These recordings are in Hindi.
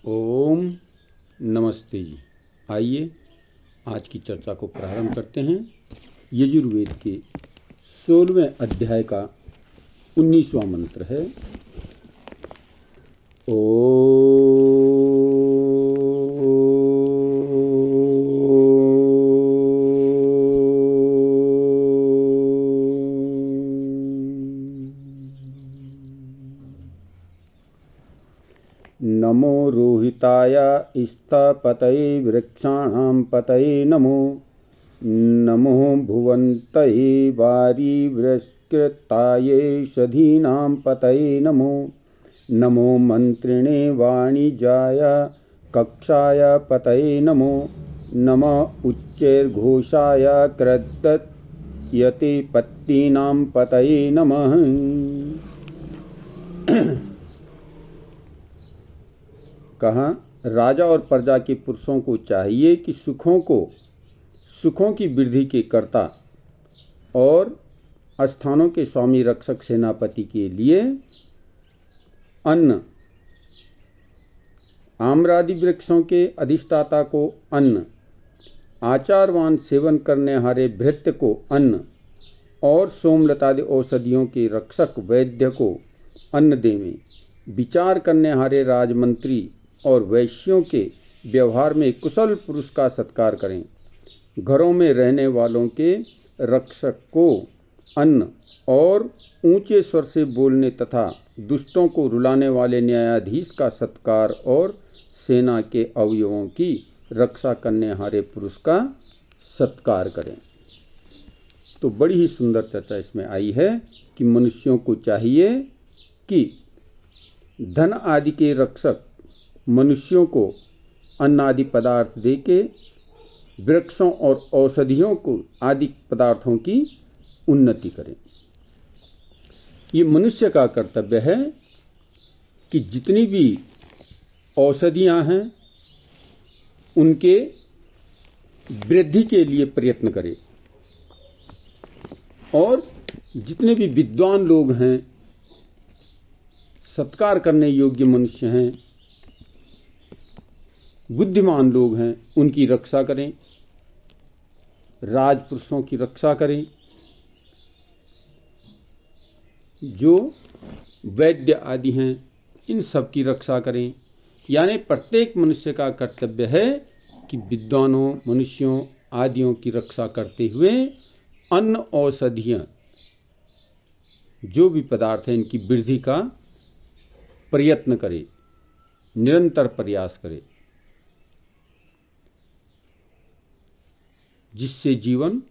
ओम नमस्ते जी। आइए आज की चर्चा को प्रारंभ करते हैं। यजुर्वेद के 16वें अध्याय का 19वां मंत्र है। नमो रोहिताय स्थपतये वृक्षाणां पतये नमो। नमो भुवन्तये वारिवृष्कृताये षधीनां पतये नमो। नमो मन्त्रिणे वाणिजाय कक्षाय पतये नमो। नम उच्चैर्घोषाय क्रदयते पत्तीनां पतये नमः। कहा, राजा और प्रजा के पुरुषों को चाहिए कि सुखों की वृद्धि के कर्ता और स्थानों के स्वामी रक्षक सेनापति के लिए अन्न, आम्रादि वृक्षों के अधिष्ठाता को अन्न, आचारवान सेवन करने हारे भृत्य को अन्न और सोमलतादि औषधियों के रक्षक वैद्य को अन्न देवें। विचार करने हारे राजमंत्री और वैश्यों के व्यवहार में कुशल पुरुष का सत्कार करें। घरों में रहने वालों के रक्षक को अन्न और ऊंचे स्वर से बोलने तथा दुष्टों को रुलाने वाले न्यायाधीश का सत्कार और सेना के अवयवों की रक्षा करने हारे पुरुष का सत्कार करें। तो बड़ी ही सुंदर चर्चा इसमें आई है कि मनुष्यों को चाहिए कि धन आदि के रक्षक मनुष्यों को अन्न आदि पदार्थ देके वृक्षों और औषधियों को आदि पदार्थों की उन्नति करें। ये मनुष्य का कर्तव्य है कि जितनी भी औषधियां हैं उनके वृद्धि के लिए प्रयत्न करे और जितने भी विद्वान लोग हैं, सत्कार करने योग्य मनुष्य हैं, बुद्धिमान लोग हैं, उनकी रक्षा करें। राजपुरुषों की रक्षा करें। जो वैद्य आदि हैं इन सब की रक्षा करें। यानी प्रत्येक मनुष्य का कर्तव्य है कि विद्वानों, मनुष्यों आदियों की रक्षा करते हुए अन्न औषधियां जो भी पदार्थ हैं इनकी वृद्धि का प्रयत्न करे, निरंतर प्रयास करे, जिससे जीवन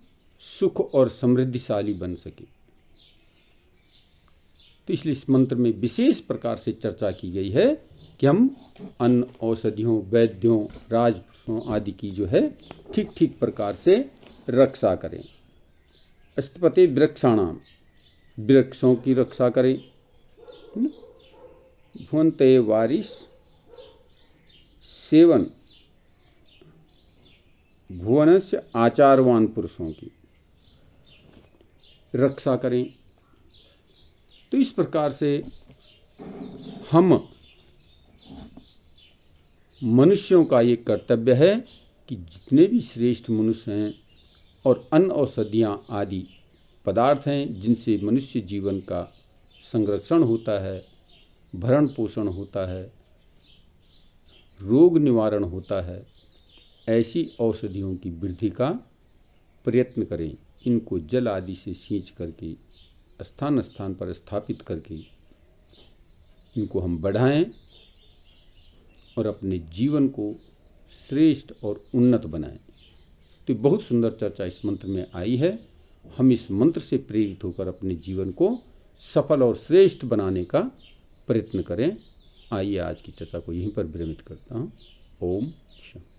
सुख और समृद्धिशाली बन सके। तो इसलिए इस मंत्र में विशेष प्रकार से चर्चा की गई है कि हम अन्न, औषधियों, वैद्यों, राजपुरुषों आदि की जो है ठीक ठीक प्रकार से रक्षा करें। अष्टपति वृक्षाणाम, वृक्षों की रक्षा करें। भुवन्ते वारिस सेवन, भुवनस्य आचारवान पुरुषों की रक्षा करें। तो इस प्रकार से हम मनुष्यों का ये कर्तव्य है कि जितने भी श्रेष्ठ मनुष्य हैं और अन्न औषधियाँ आदि पदार्थ हैं जिनसे मनुष्य जीवन का संरक्षण होता है, भरण पोषण होता है, रोग निवारण होता है, ऐसी औषधियों की वृद्धि का प्रयत्न करें। इनको जल आदि से सींच करके स्थान स्थान पर स्थापित करके इनको हम बढ़ाएं और अपने जीवन को श्रेष्ठ और उन्नत बनाएं। तो बहुत सुंदर चर्चा इस मंत्र में आई है। हम इस मंत्र से प्रेरित होकर अपने जीवन को सफल और श्रेष्ठ बनाने का प्रयत्न करें। आइए आज की चर्चा को यहीं पर विरमित करता हूँ। ओम शांति।